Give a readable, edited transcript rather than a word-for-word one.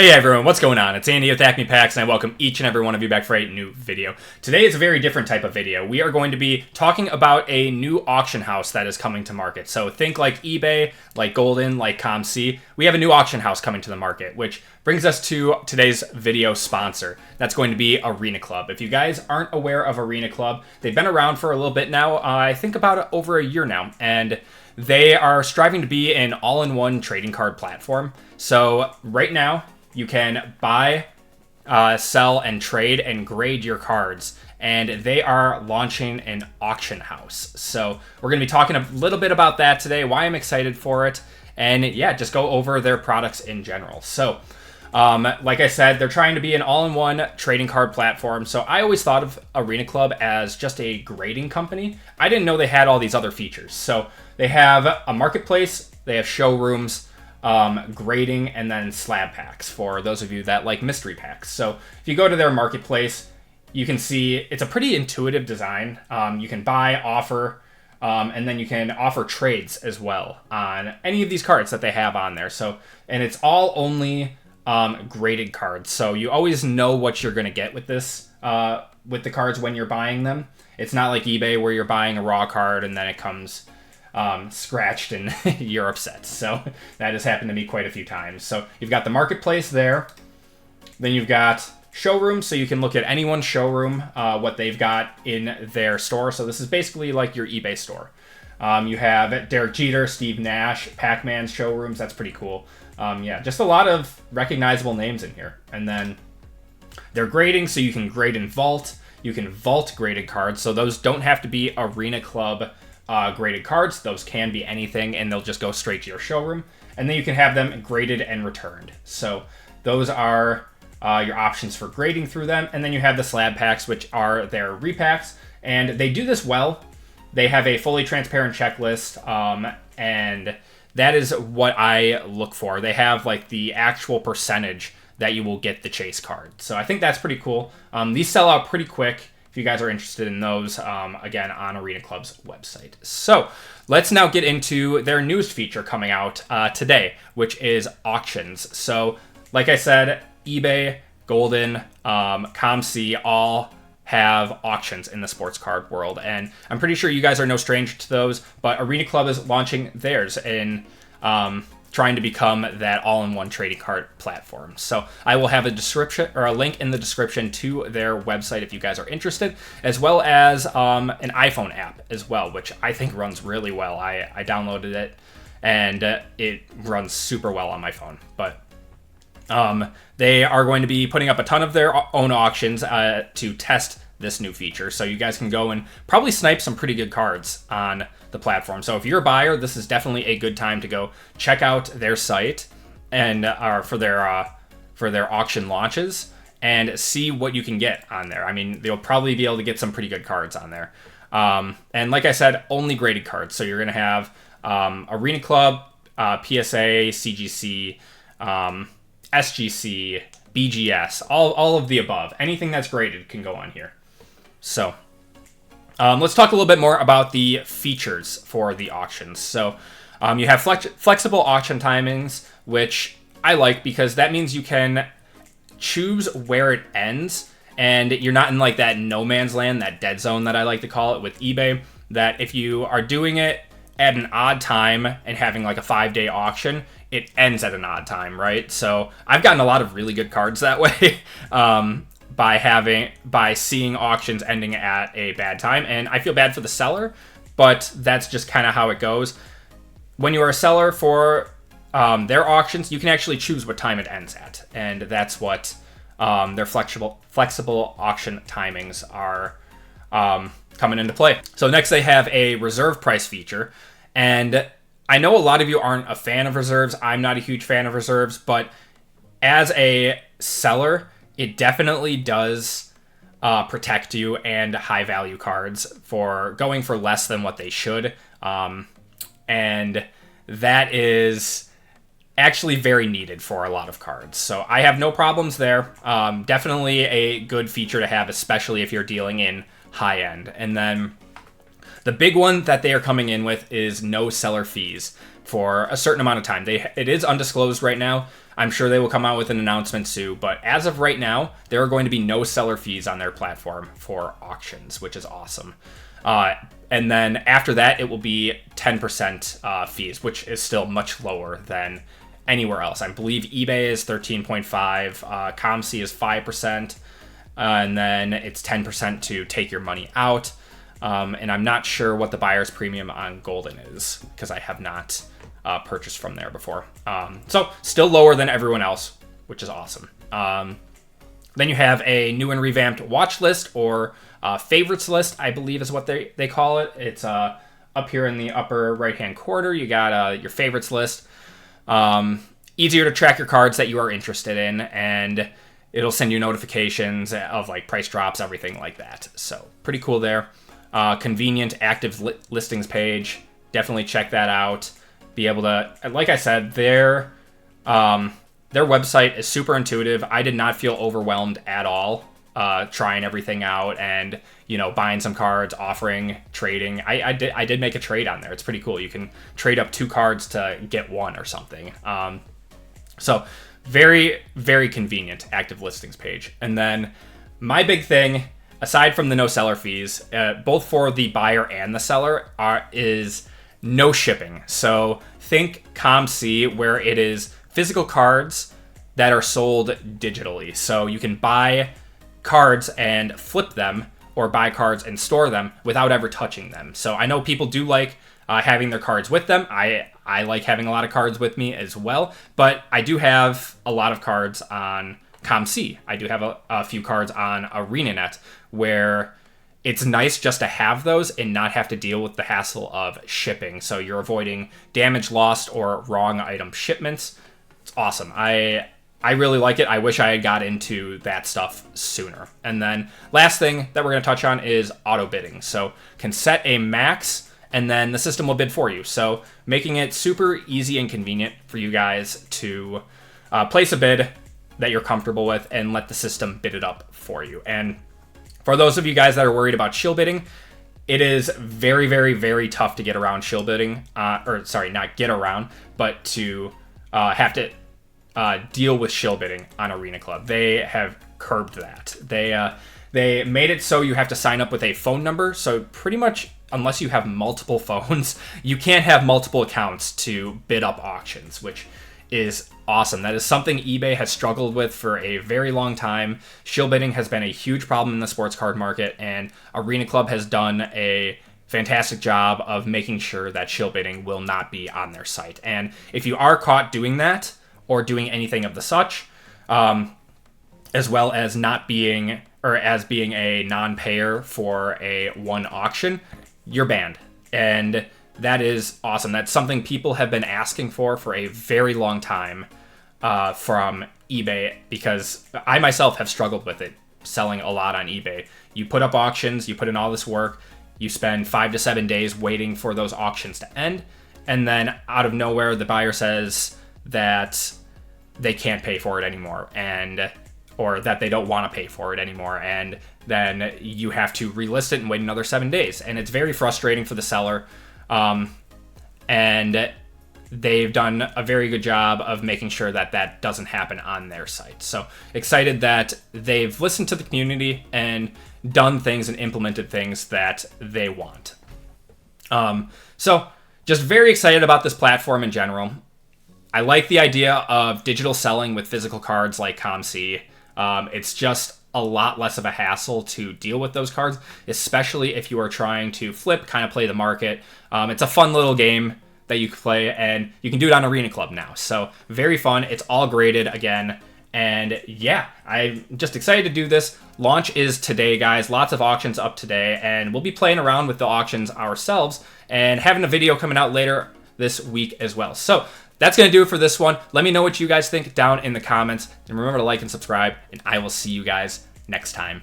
Hey everyone, what's going on? It's Andy with Acme Packs, and I welcome each and every one of you back for a new video. Today is a very different type of video. We are going to be talking about a new auction house that is coming to market. So think like eBay, like Golden, like ComC. We have a new auction house coming to the market, which brings us to today's video sponsor. That's going to be Arena Club. If you guys aren't aware of Arena Club, they've been around for a little bit now. I think about over a year now, and they are striving to be an all-in-one trading card platform. So right now, you can buy, sell, and trade and grade your cards. And they are launching an auction house. So we're going to be talking a little bit about that today, why I'm excited for it, and yeah, just go over their products in general. So like I said, they're trying to be an all-in-one trading card platform. So I always thought of Arena Club as just a grading company. I didn't know they had all these other features. So they have a marketplace, they have showrooms, grading, and then slab packs for those of you that like mystery packs. So if you go to their marketplace, you can see it's a pretty intuitive design. You can buy, offer, and then you can offer trades as well on any of these cards that they have on there. So, and it's all only graded cards. So you always know what you're going to get with this, with the cards when you're buying them. It's not like eBay where you're buying a raw card and then it comes scratched and you're upset. So that has happened to me quite a few times. So you've got the marketplace there. Then you've got showrooms, so you can look at anyone's showroom, what they've got in their store. So this is basically like your eBay store. You have Derek Jeter, Steve Nash, Pac-Man's showrooms. That's pretty cool. Yeah, just a lot of recognizable names in here. And then they're grading, so you can grade and vault. You can vault graded cards, so those don't have to be Arena Club graded cards. Those can be anything, and they'll just go straight to your showroom. And then you can have them graded and returned. So those are your options for grading through them. And then you have the slab packs, which are their repacks. And they do this well. They have a fully transparent checklist, and that is what I look for. They have like the actual percentage that you will get the chase card. So I think that's pretty cool. These sell out pretty quick. If you guys are interested in those, again, on Arena Club's website. So let's now get into their newest feature coming out today, which is auctions. So like I said, eBay, Golden, ComC all have auctions in the sports card world. And I'm pretty sure you guys are no stranger to those, but Arena Club is launching theirs in trying to become that all-in-one trading card platform. So I will have a description or a link in the description to their website if you guys are interested, as well as an iPhone app as well, which I think runs really well. I downloaded it and it runs super well on my phone. But they are going to be putting up a ton of their own auctions to test this new feature. So you guys can go and probably snipe some pretty good cards on the platform. So if you're a buyer, this is definitely a good time to go check out their site and for their auction launches and see what you can get on there. I mean, they'll probably be able to get some pretty good cards on there. And like I said, only graded cards. So you're going to have Arena Club, PSA, CGC, SGC, BGS, all of the above. Anything that's graded can go on here. So let's talk a little bit more about the features for the auctions. So you have flexible auction timings, which I like because that means you can choose where it ends, and you're not in like that no man's land, that dead zone that I like to call it with eBay, that if you are doing it at an odd time and having like a 5-day auction, it ends at an odd time, right? So I've gotten a lot of really good cards that way. By seeing auctions ending at a bad time. And I feel bad for the seller, but that's just kind of how it goes. When you are a seller for their auctions, you can actually choose what time it ends at. And that's what their flexible auction timings are coming into play. So next they have a reserve price feature. And I know a lot of you aren't a fan of reserves. I'm not a huge fan of reserves, but as a seller, it definitely does protect you and high value cards for going for less than what they should. And that is actually very needed for a lot of cards. So I have no problems there. Definitely a good feature to have, especially if you're dealing in high end. And then The big one that they are coming in with is no seller fees for a certain amount of time. It is undisclosed right now. I'm sure they will come out with an announcement soon, but as of right now, there are going to be no seller fees on their platform for auctions, which is awesome. And then after that, it will be 10% fees, which is still much lower than anywhere else. I believe eBay is 13.5, ComC is 5%, and then it's 10% to take your money out. And I'm not sure what the buyer's premium on Golden is, because I have not purchased from there before. So still lower than everyone else, which is awesome. Then you have a new and revamped watch list, or favorites list, I believe is what they call it. It's up here in the upper right-hand corner. You got your favorites list. Easier to track your cards that you are interested in, and it'll send you notifications of like price drops, everything like that. So pretty cool there. Convenient active listings page. Definitely check that out. Be able to, like I said, their website is super intuitive. I did not feel overwhelmed at all trying everything out and, buying some cards, offering, trading. I did make a trade on there. It's pretty cool. You can trade up 2 cards to get 1 or something. So very, very convenient active listings page. And then my big thing, aside from the no seller fees, both for the buyer and the seller, is no shipping. So think ComC, where it is physical cards that are sold digitally. So you can buy cards and flip them, or buy cards and store them without ever touching them. So I know people do like having their cards with them. I like having a lot of cards with me as well, but I do have a lot of cards on ComC. I do have a few cards on ArenaNet, where it's nice just to have those and not have to deal with the hassle of shipping. So you're avoiding damage, lost, or wrong item shipments. It's awesome. I really like it. I wish I had got into that stuff sooner. And then last thing that we're going to touch on is auto bidding. So can set a max, and then the system will bid for you. So making it super easy and convenient for you guys to place a bid that you're comfortable with and let the system bid it up for you. And for those of you guys that are worried about shill bidding, it is very, very, very tough to get around shill bidding. Not get around, but to have to deal with shill bidding on Arena Club. They have curbed that. They made it so you have to sign up with a phone number. So pretty much, unless you have multiple phones, you can't have multiple accounts to bid up auctions, which is awesome. That is something eBay has struggled with for a very long time. Shill bidding has been a huge problem in the sports card market, and Arena Club has done a fantastic job of making sure that shill bidding will not be on their site. And if you are caught doing that, or doing anything of the such, as well as being a non-payer for a one auction, you're banned. And that is awesome. That's something people have been asking for a very long time from eBay, because I myself have struggled with it, selling a lot on eBay. You put up auctions, you put in all this work, you spend 5 to 7 days waiting for those auctions to end, and then out of nowhere, the buyer says that they can't pay for it anymore, or that they don't want to pay for it anymore, and then you have to relist it and wait another 7 days. And it's very frustrating for the seller. And they've done a very good job of making sure that that doesn't happen on their site. So excited that they've listened to the community and done things and implemented things that they want. So just very excited about this platform in general. I like the idea of digital selling with physical cards like ComC. It's just a lot less of a hassle to deal with those cards, especially if you are trying to flip, kind of play the market. It's a fun little game that you can play, and you can do it on Arena Club now. So very fun. It's all graded again. And yeah, I'm just excited to do this. Launch is today, guys. Lots of auctions up today, and we'll be playing around with the auctions ourselves and having a video coming out later this week as well. So that's going to do it for this one. Let me know what you guys think down in the comments. And remember to like and subscribe, and I will see you guys next time.